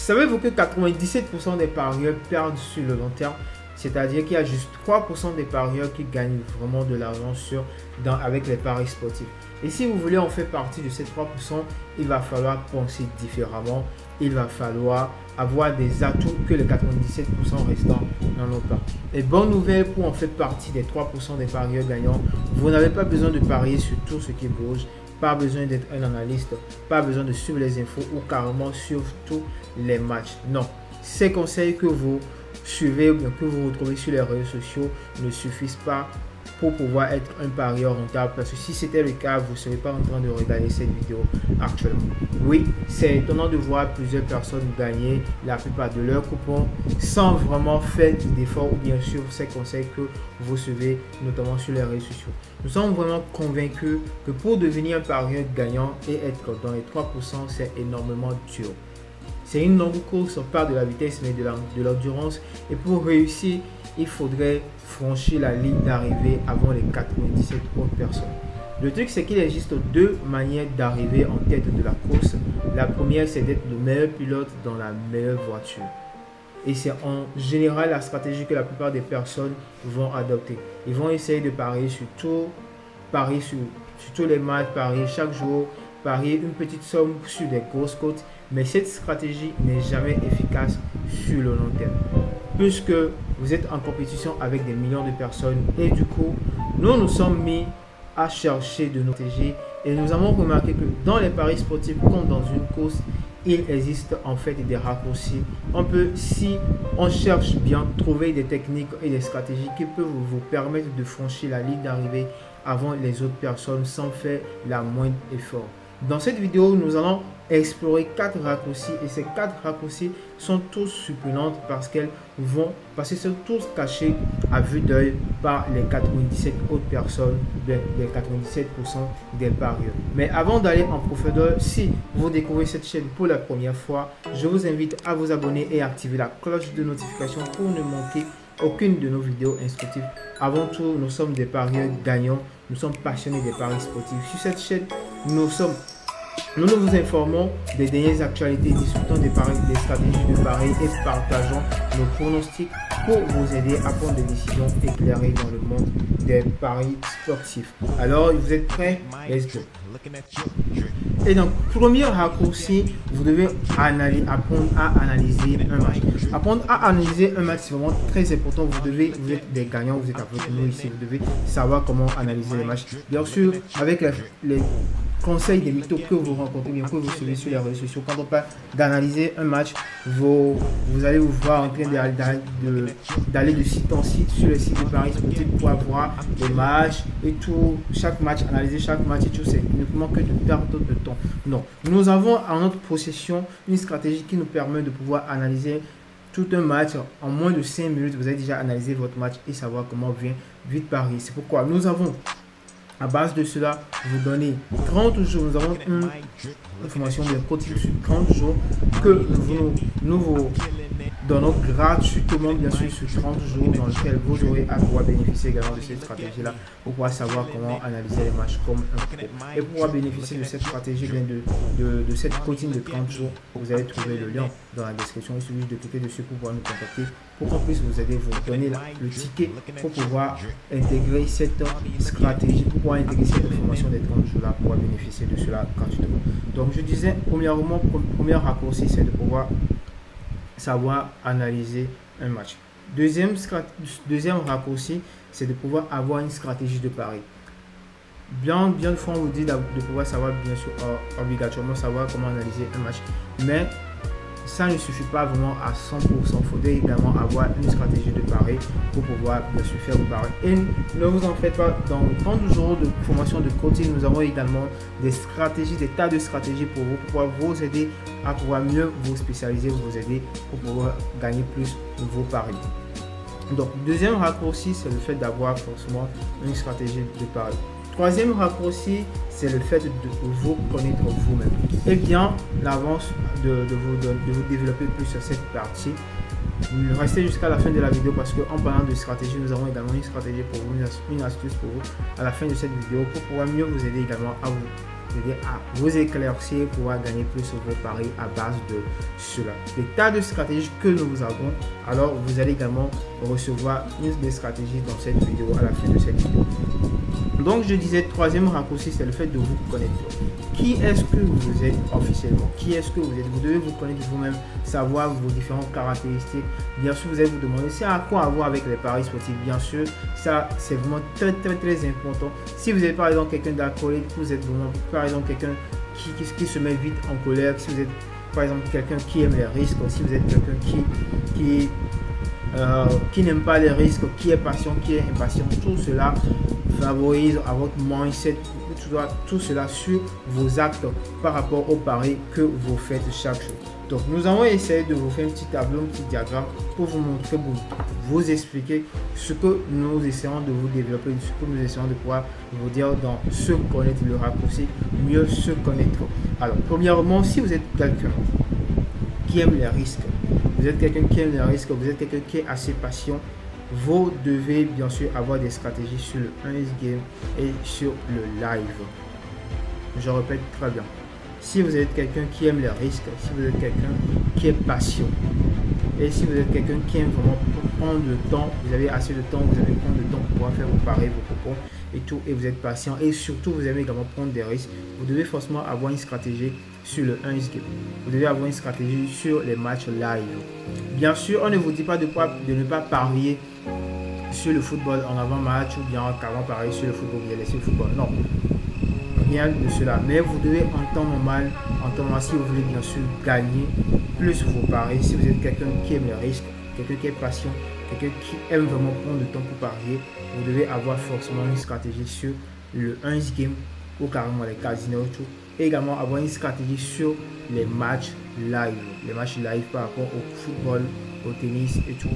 Savez-vous que 97% des parieurs perdent sur le long terme? C'est-à-dire qu'il y a juste 3% des parieurs qui gagnent vraiment de l'argent avec les paris sportifs. Et si vous voulez en faire partie de ces 3%, il va falloir penser différemment. Il va falloir avoir des atouts que les 97% restants n'en ont pas. Et bonne nouvelle pour en faire partie des 3% des parieurs gagnants, vous n'avez pas besoin de parier sur tout ce qui bouge. Pas besoin d'être un analyste, pas besoin de suivre les infos ou carrément suivre tous les matchs. Non, ces conseils que vous suivez ou que vous retrouvez sur les réseaux sociaux ne suffisent pas pour pouvoir être un parieur rentable, parce que si c'était le cas, vous ne serez pas en train de regarder cette vidéo actuellement. Oui, c'est étonnant de voir plusieurs personnes gagner la plupart de leurs coupons sans vraiment faire d'efforts ou bien sûr ces conseils que vous suivez notamment sur les réseaux sociaux. Nous sommes vraiment convaincus que pour devenir un parieur gagnant et être dans les 3%, c'est énormément dur. C'est une longue course, pas de la vitesse mais de l'endurance, et pour réussir, il faudrait franchir la ligne d'arrivée avant les 97 autres personnes. Le truc, c'est qu'il existe deux manières d'arriver en tête de la course. La première, c'est d'être le meilleur pilote dans la meilleure voiture. Et c'est en général la stratégie que la plupart des personnes vont adopter. Ils vont essayer de parier sur tout, parier sur tous les matchs, parier chaque jour, parier une petite somme sur des grosses cotes. Mais cette stratégie n'est jamais efficace sur le long terme, puisque vous êtes en compétition avec des millions de personnes. Et du coup, nous nous sommes mis à chercher de nos stratégies et nous avons remarqué que dans les paris sportifs comme dans une course, il existe en fait des raccourcis. On peut, si on cherche bien, trouver des techniques et des stratégies qui peuvent vous permettre de franchir la ligne d'arrivée avant les autres personnes sans faire la moindre effort. Dans cette vidéo, nous allons explorer 4 raccourcis et ces 4 raccourcis sont tous surprenantes parce qu'ils sont tous cachés à vue d'œil par les 97 autres personnes, les 97% des parieurs. Mais avant d'aller en profondeur, si vous découvrez cette chaîne pour la première fois, je vous invite à vous abonner et activer la cloche de notification pour ne manquer aucune de nos vidéos instructives. Avant tout, nous sommes des parieurs gagnants, nous sommes passionnés des paris sportifs. Sur cette chaîne, nous vous informons des dernières actualités, discutons des paris, des stratégies de paris et partageons nos pronostics pour vous aider à prendre des décisions éclairées dans le monde des paris sportifs. Alors, vous êtes prêts? Let's go. Et donc, premier raccourci, vous devez apprendre à analyser un match. Apprendre à analyser un match, c'est vraiment très important. Vous êtes des gagnants, vous êtes avec nous ici, vous devez savoir comment analyser les matchs. Bien sûr, avec les conseils des mythos que vous rencontrez, bien que vous suivez sur les réseaux sociaux, quand on parle d'analyser un match, vous allez vous voir en train d'aller de site en site sur le site de paris sportifs pour avoir les matchs et tout, chaque match, analyser chaque match et tout, c'est uniquement que de perdre de temps. Non, nous avons en notre possession une stratégie qui nous permet de pouvoir analyser tout un match en moins de 5 minutes. Vous avez déjà analysé votre match et savoir comment vite parier. C'est pourquoi nous avons, à base de cela, vous donnez 30 jours. Nous avons une formation de coaching sur 30 jours que nous vous donnons gratuitement, bien sûr, sur 30 jours dans lequel vous aurez à pouvoir bénéficier également de cette stratégie-là pour pouvoir savoir comment analyser les matchs comme un pro. Et pour pouvoir bénéficier de cette stratégie, de cette coaching de 30 jours, vous allez trouver le lien dans la description. Il suffit de cliquer dessus pour pouvoir nous contacter, pour qu'on puisse vous aider, vous donner le ticket pour pouvoir intégrer cette stratégie, pour pouvoir intégrer cette formation des 30 jours là, pour pouvoir bénéficier de cela gratuitement. Donc je disais, premièrement, premier raccourci, c'est de pouvoir savoir analyser un match. Deuxième raccourci, c'est de pouvoir avoir une stratégie de pari. Bien de fois, on vous dit de pouvoir savoir, bien sûr, obligatoirement savoir comment analyser un match. Mais ça ne suffit pas vraiment à 100%. Il faudrait également avoir une stratégie de pari pour pouvoir bien sûr faire vos paris. Et ne vous en faites pas, dans 30 jours de formation de coaching, nous avons également des stratégies, des tas de stratégies pour vous, pour pouvoir vous aider à pouvoir mieux vous spécialiser, vous aider pour pouvoir gagner plus de vos paris. Donc, deuxième raccourci, c'est le fait d'avoir forcément une stratégie de pari. Troisième raccourci, c'est le fait de vous connaître vous-même. Et bien, l'avance de vous développer plus sur cette partie. Restez jusqu'à la fin de la vidéo parce qu'en parlant de stratégie, nous avons également une stratégie pour vous, une astuce pour vous à la fin de cette vidéo pour pouvoir mieux vous aider également à vous aider à vous éclaircir, pouvoir gagner plus sur vos paris à base de cela. Des tas de stratégies que nous vous avons. Alors, vous allez également recevoir une des stratégies dans cette vidéo, à la fin de cette vidéo. Donc, je disais, troisième raccourci, c'est le fait de vous connaître. Qui est-ce que vous êtes officiellement? Qui est-ce que vous êtes? Vous devez vous connaître vous-même, savoir vos différentes caractéristiques. Bien sûr, vous allez vous demander, c'est à quoi avoir avec les paris sportifs? Bien sûr, ça, c'est vraiment très important. Si vous êtes par exemple quelqu'un d'alcoolique, vous êtes vraiment par exemple quelqu'un qui se met vite en colère, si vous êtes par exemple quelqu'un qui aime les risques, si vous êtes quelqu'un qui n'aime pas les risques, qui est patient, qui est impatient, tout cela favorise à votre mindset, tout cela sur vos actes par rapport aux paris que vous faites chaque jour. Donc nous allons essayer de vous faire un petit tableau, un petit diagramme pour vous montrer, pour vous expliquer ce que nous essayons de vous développer, ce que nous essayons de pouvoir vous dire dans se connaître, le raccourci, mieux se connaître. Alors premièrement, si vous êtes quelqu'un qui aime les risques, vous êtes quelqu'un qui aime les risques, vous êtes quelqu'un qui est assez patient, vous devez bien sûr avoir des stratégies sur le 1x game et sur le live. Je répète très bien. Si vous êtes quelqu'un qui aime les risques, si vous êtes quelqu'un qui est patient, et si vous êtes quelqu'un qui aime vraiment prendre le temps, vous avez assez de temps, vous allez prendre le temps pour pouvoir faire vos paris, vos coupons et tout, et vous êtes patient, et surtout vous aimez également prendre des risques, vous devez forcément avoir une stratégie sur le 1x game. Vous devez avoir une stratégie sur les matchs live. Bien sûr, on ne vous dit pas de ne pas parier sur le football en avant-match ou bien carrément parier sur le football, bien laisser le football. Non, rien de cela. Mais vous devez en temps normal, si vous voulez bien sûr gagner plus vos paris, si vous êtes quelqu'un qui aime les risques, quelqu'un qui est patient, quelqu'un qui aime vraiment prendre le temps pour parier, vous devez avoir forcément une stratégie sur le 1x game ou carrément les casinos et tout. Et également avoir une stratégie sur les matchs live. Les matchs live par rapport au football, au tennis et tout.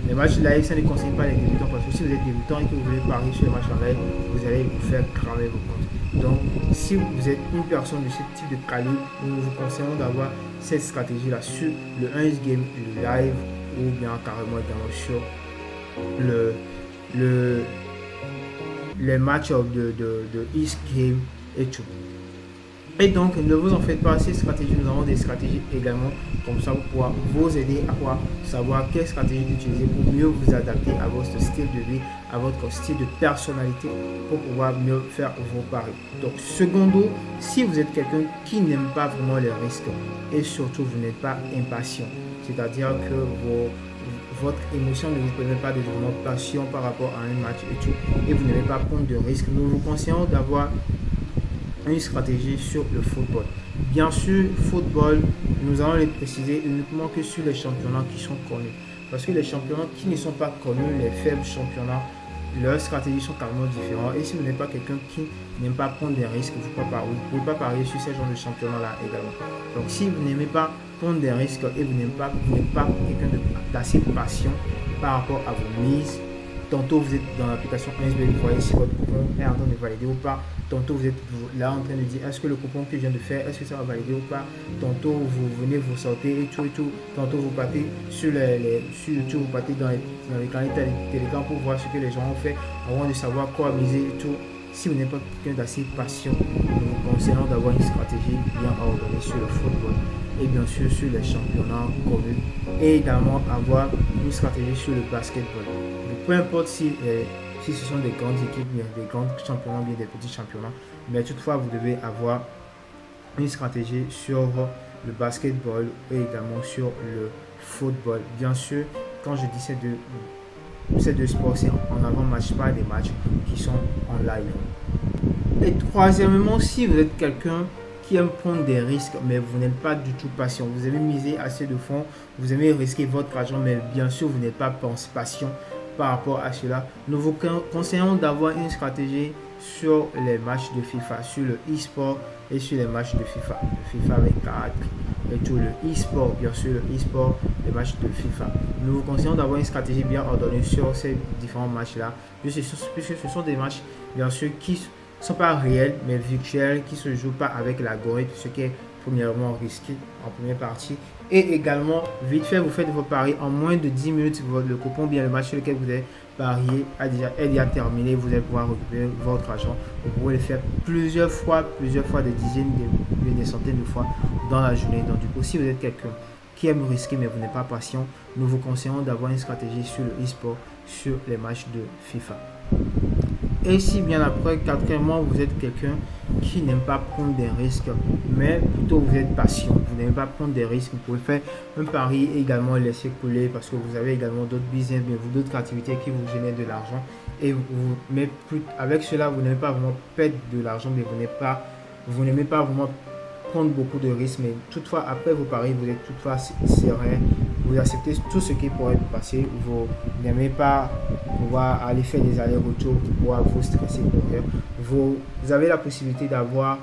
Les matchs live, ça ne concerne pas les débutants parce que si vous êtes débutant et que vous voulez parier sur les matchs en live, vous allez vous faire cramer vos comptes. Donc, si vous êtes une personne de ce type de calibre, nous vous conseillons d'avoir cette stratégie-là sur le 1x game, le live ou bien carrément également sur les matchs de e-game et tout. Et donc, ne vous en faites pas, ces stratégies, nous avons des stratégies également, comme ça, pour pouvoir vous aider à savoir quelle stratégie utiliser pour mieux vous adapter à votre style de vie, à votre style de personnalité, pour pouvoir mieux faire vos paris. Donc, secondo, si vous êtes quelqu'un qui n'aime pas vraiment les risques et surtout vous n'êtes pas impatient, c'est-à-dire que votre émotion ne vous permet pas de vraiment passion par rapport à un match et tout, et vous n'avez pas prendre de risques, nous vous conseillons d'avoir une stratégie sur le football. Bien sûr, football, nous allons les préciser uniquement que sur les championnats qui sont connus. Parce que les championnats qui ne sont pas connus, les faibles championnats, leurs stratégies sont carrément différentes. Et si vous n'êtes pas quelqu'un qui n'aime pas prendre des risques, vous ne pouvez pas parier sur ces genres de championnats-là également. Donc si vous n'aimez pas prendre des risques et vous n'êtes pas quelqu'un d'assez patient par rapport à vos mises, tantôt vous êtes dans l'application 1xBet, vous voyez si votre coupon est en train de valider ou pas. Tantôt vous êtes là en train de dire est-ce que le coupon que je viens de faire, est-ce que ça va valider ou pas. Tantôt vous venez vous sortez et tout. Tantôt vous partez sur YouTube, vous partez dans les canaux Telegram pour voir ce que les gens ont fait avant de savoir quoi miser et tout. Si vous n'êtes pas quelqu'un d'assez patient, nous vous conseillons d'avoir une stratégie bien ordonnée sur le football et bien sûr sur les championnats connus, et également avoir une stratégie sur le basketball. Donc, peu importe si ce sont des grandes équipes, bien des grands championnats, bien des petits championnats, mais toutefois vous devez avoir une stratégie sur le basketball et également sur le football. Bien sûr, quand je dis ces deux sports, c'est en avant-match, pas des matchs qui sont en live. Et troisièmement, si vous êtes quelqu'un qui aime prendre des risques, mais vous n'êtes pas du tout patient, vous aimez miser assez de fonds, vous aimez risquer votre argent, mais bien sûr vous n'êtes pas patient par rapport à cela, nous vous conseillons d'avoir une stratégie sur les matchs de FIFA, sur le e-sport et sur les matchs de FIFA, le FIFA 24 et tout le e-sport, bien sûr le e-sport, les matchs de FIFA. Nous vous conseillons d'avoir une stratégie bien ordonnée sur ces différents matchs-là, puisque ce sont des matchs bien sûr qui ne sont pas réels mais virtuels, qui ne se jouent pas avec l'algorithme, ce qui est premièrement risqué en première partie. Et également, vite fait, vous faites vos paris en moins de 10 minutes, le coupon bien le match sur lequel pari est déjà terminé, vous allez pouvoir récupérer votre argent. Vous pouvez le faire plusieurs fois, des dizaines, des centaines de fois dans la journée. Donc du coup, si vous êtes quelqu'un qui aime risquer mais vous n'êtes pas patient, nous vous conseillons d'avoir une stratégie sur le e-sport, sur les matchs de FIFA. Et si bien après, quatrièmement, vous êtes quelqu'un qui n'aime pas prendre des risques, mais plutôt vous êtes patient, vous n'aimez pas prendre des risques, vous pouvez faire un pari et également laisser couler parce que vous avez également d'autres business, mais d'autres activités qui vous génèrent de l'argent. Et mais avec cela, vous n'aimez pas vraiment perdre de l'argent, mais vous n'aimez pas vraiment prendre beaucoup de risques. Mais toutefois, après vos paris, vous êtes toutefois serein, vous acceptez tout ce qui pourrait vous passer, vous n'aimez pas pouvoir aller faire des allers-retours pour pouvoir vous stresser pour rien. Vous avez la possibilité d'avoir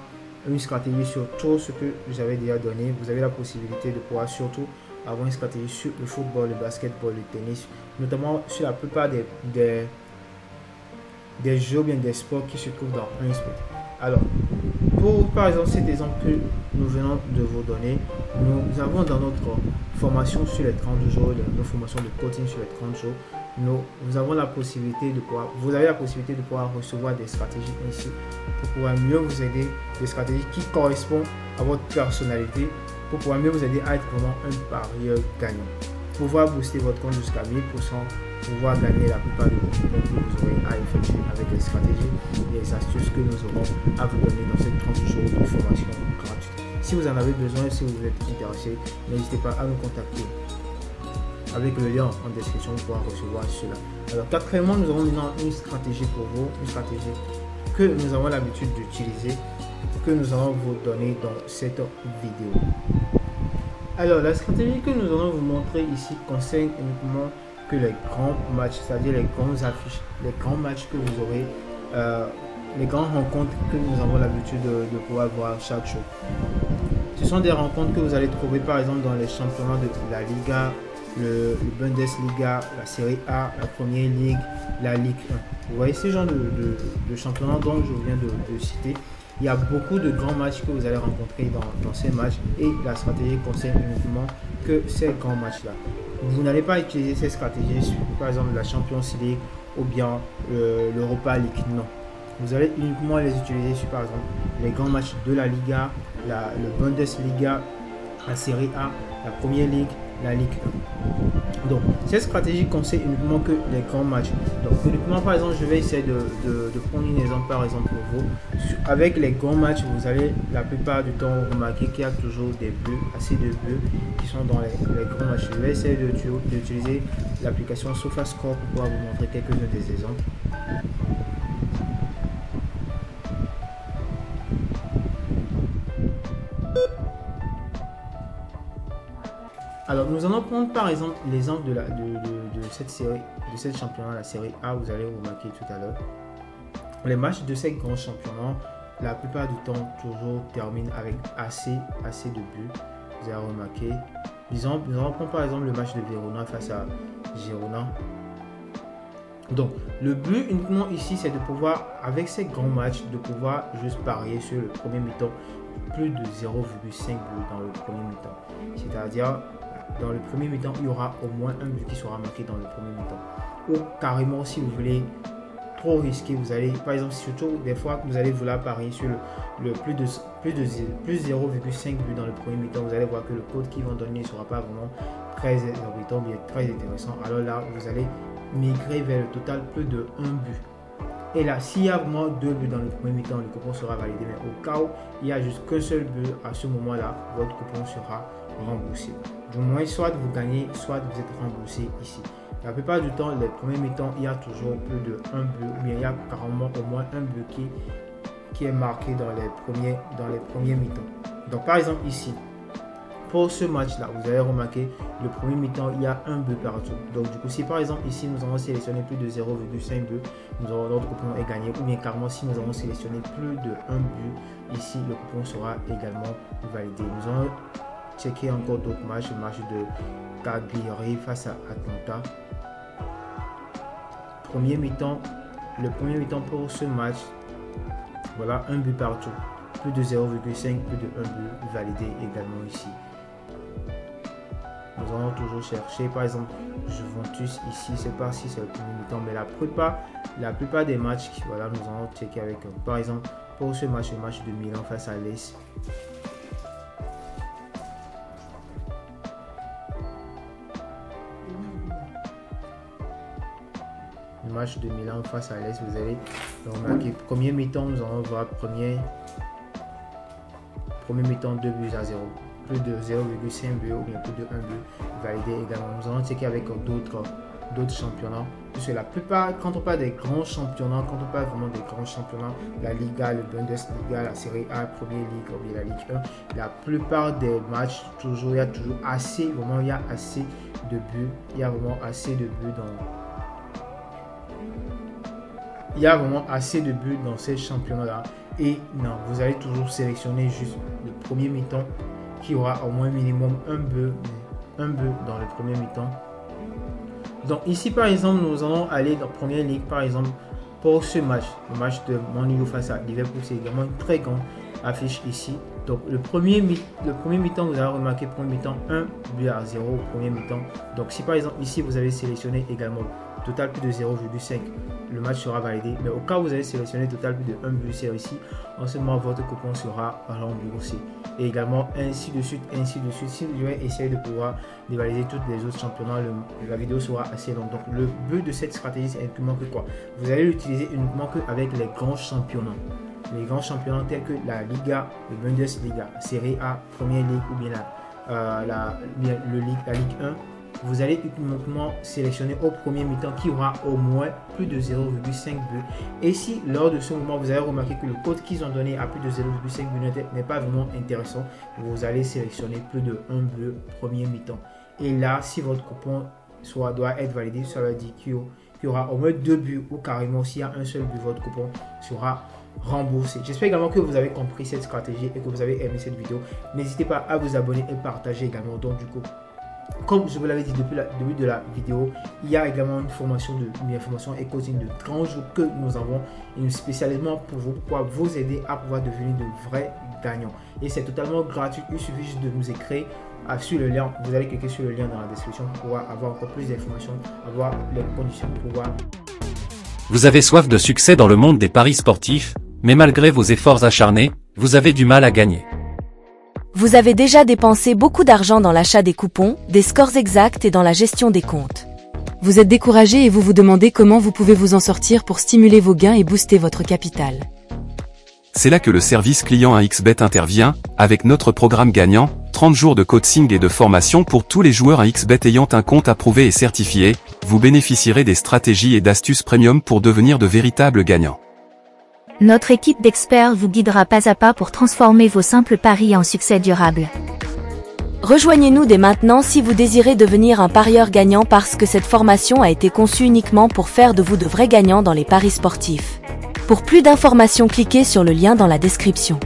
une stratégie sur tout ce que vous avez déjà donné. Vous avez la possibilité de pouvoir surtout avoir une stratégie sur le football, le basketball, le tennis, notamment sur la plupart des jeux, bien des sports qui se trouvent dans un sport. Alors, pour par exemple cet exemple que nous venons de vous donner, nous avons dans notre formation sur les 30 jours, nos formations de coaching sur les 30 jours, vous avez la possibilité de pouvoir recevoir des stratégies ici pour pouvoir mieux vous aider, des stratégies qui correspondent à votre personnalité, pour pouvoir mieux vous aider à être vraiment un parieur gagnant. Pouvoir booster votre compte jusqu'à 1000%, pouvoir gagner la plupart de vos coupons que vous aurez à effectuer avec les stratégies et les astuces que nous aurons à vous donner dans ces 30 jours de formation gratuite. Si vous en avez besoin, si vous êtes intéressé, n'hésitez pas à nous contacter avec le lien en description pour pouvoir recevoir cela. Alors quatrièmement, nous avons maintenant une stratégie pour vous, une stratégie que nous avons l'habitude d'utiliser, que nous allons vous donner dans cette vidéo. Alors la stratégie que nous allons vous montrer ici concerne uniquement que les grands matchs, c'est-à-dire les grandes affiches, les grands matchs que vous aurez, les grandes rencontres que nous avons l'habitude de pouvoir voir chaque jour. Ce sont des rencontres que vous allez trouver par exemple dans les championnats de la Liga, le Bundesliga, la Série A, la Première Ligue, la Ligue 1. Vous voyez ces genres de championnats dont je viens de citer. Il y a beaucoup de grands matchs que vous allez rencontrer dans ces matchs et la stratégie concerne uniquement que ces grands matchs-là. Vous n'allez pas utiliser ces stratégies sur par exemple la Champions League ou bien l'Europa League, non. Vous allez uniquement les utiliser sur par exemple les grands matchs de la Liga, le Bundesliga, la Série A, la Première Ligue, la Ligue 1. Donc, cette stratégie concerne uniquement que les grands matchs. Donc, uniquement par exemple, je vais essayer de prendre un exemple par exemple pour vous. Avec les grands matchs, vous allez la plupart du temps remarquer qu'il y a toujours des buts, assez de buts qui sont dans les grands matchs. Je vais essayer d'utiliser l'application SofaScore pour pouvoir vous montrer quelques-uns des exemples. Alors nous allons prendre par exemple l'exemple de cette série, de cette championnat, la série A. Vous allez remarquer tout à l'heure, les matchs de ces grands championnats, la plupart du temps toujours terminent avec assez de buts. Vous allez remarquer, nous allons prendre par exemple le match de Verona face à Girona. Donc le but uniquement ici, c'est de pouvoir, avec ces grands matchs, de pouvoir juste parier sur le premier mi-temps plus de 0,5 buts dans le premier mi-temps. C'est-à-dire dans le premier mi-temps, il y aura au moins un but qui sera marqué dans le premier mi-temps. Ou carrément, si vous voulez trop risquer, vous allez, par exemple, surtout des fois que vous allez vouloir parier sur le plus 0,5 buts dans le premier mi-temps, vous allez voir que le code qu'ils vont donner ne sera pas vraiment très exorbitant, bien très intéressant. Alors là, vous allez migrer vers le total plus de 1 but. Et là, s'il y a vraiment 2 buts dans le premier mi-temps, le coupon sera validé. Mais au cas où il n'y a juste qu'un seul but, à ce moment-là, votre coupon sera remboursé. Du moins, soit vous gagnez, soit vous êtes remboursé ici. La plupart du temps, les premiers mi-temps, il y a toujours plus de 1 but, ou bien il y a carrément au moins un but qui est marqué dans les premiers mi-temps. Donc, par exemple, ici, pour ce match-là, vous allez remarquer, le premier mi-temps, il y a un but partout. Donc, du coup, si par exemple, ici, nous avons sélectionné plus de 0,5 but, notre coupon est gagné. Ou bien, carrément, si nous avons sélectionné plus de 1 but, ici, le coupon sera également validé. Nous allons checker encore d'autres matchs. Le match de Cagliari face à Atlanta. Le premier mi-temps pour ce match, voilà, un but partout. Plus de 0,5, plus de 1 but validé également ici. Nous nous allons toujours chercher, par exemple, Juventus ici, c'est pas si c'est le premier mi-temps, mais la plupart des matchs, voilà, nous allons checker avec, par exemple, pour ce match, le match de Milan face à l'Est. Le match de Milan face à l'Est, vous allez remarquer, premier mi-temps, nous allons voir premier mi-temps 2 buts à 0. Plus de 0,5 buts ou bien plus de 1 but validé également. Nous allons checker avec d'autres championnats. Parce que la plupart, quand on parle des grands championnats, quand on parle vraiment des grands championnats, la Liga, le Bundesliga, la Serie A, Premier League ou bien la Ligue 1, la plupart des matchs, il y a toujours assez, vraiment, il y a assez de buts. Il y a vraiment assez de buts dans ces championnats-là. Et non, vous allez toujours sélectionner juste le premier mi-temps qui aura au moins minimum un but dans le premier mi-temps. Donc ici par exemple, nous allons aller dans la Première Ligue par exemple pour ce match, le match de Man U face à Liverpool, c'est également une très grande affiche ici. Donc le premier mi-temps, vous allez remarquer premier mi-temps 1 but à 0 au premier mi-temps. Donc si par exemple ici vous avez sélectionné également total plus de 0,5, le match sera validé. Mais au cas où vous avez sélectionné total plus de 1 but ici, en ce moment votre coupon sera remboursé. Et également ainsi de suite, ainsi de suite. Si vous voulez essayer de pouvoir dévalider tous les autres championnats, la vidéo sera assez longue. Donc le but de cette stratégie, c'est uniquement que quoi? Vous allez l'utiliser uniquement qu'avec les grands championnats. Les grands championnats tels que la Liga, le Bundesliga, Serie A, Premier League ou bien la Ligue 1. Vous allez uniquement sélectionner au premier mi-temps qui aura au moins plus de 0,5 buts. Et si lors de ce moment, vous avez remarqué que le code qu'ils ont donné à plus de 0,5 buts n'est pas vraiment intéressant, vous allez sélectionner plus de 1 but premier mi-temps. Et là, si votre coupon doit être validé, ça veut dire qu'il y aura au moins 2 buts ou carrément s'il y a un seul but, votre coupon sera remboursé. J'espère également que vous avez compris cette stratégie et que vous avez aimé cette vidéo. N'hésitez pas à vous abonner et partager également. Donc du coup, comme je vous l'avais dit depuis le début de la vidéo, il y a également une formation et coaching de 30 jours que nous avons spécialement pour vous aider à pouvoir devenir de vrais gagnants. Et c'est totalement gratuit. Il suffit juste de nous écrire sur le lien. Vous allez cliquer sur le lien dans la description pour pouvoir avoir encore plus d'informations, avoir les conditions pour pouvoir. Vous avez soif de succès dans le monde des paris sportifs, mais malgré vos efforts acharnés, vous avez du mal à gagner. Vous avez déjà dépensé beaucoup d'argent dans l'achat des coupons, des scores exacts et dans la gestion des comptes. Vous êtes découragé et vous vous demandez comment vous pouvez vous en sortir pour stimuler vos gains et booster votre capital. C'est là que le service client à XBet intervient, avec notre programme gagnant, 30 jours de coaching et de formation pour tous les joueurs à XBet ayant un compte approuvé et certifié. Vous bénéficierez des stratégies et d'astuces premium pour devenir de véritables gagnants. Notre équipe d'experts vous guidera pas à pas pour transformer vos simples paris en succès durable. Rejoignez-nous dès maintenant si vous désirez devenir un parieur gagnant parce que cette formation a été conçue uniquement pour faire de vous de vrais gagnants dans les paris sportifs. Pour plus d'informations, cliquez sur le lien dans la description.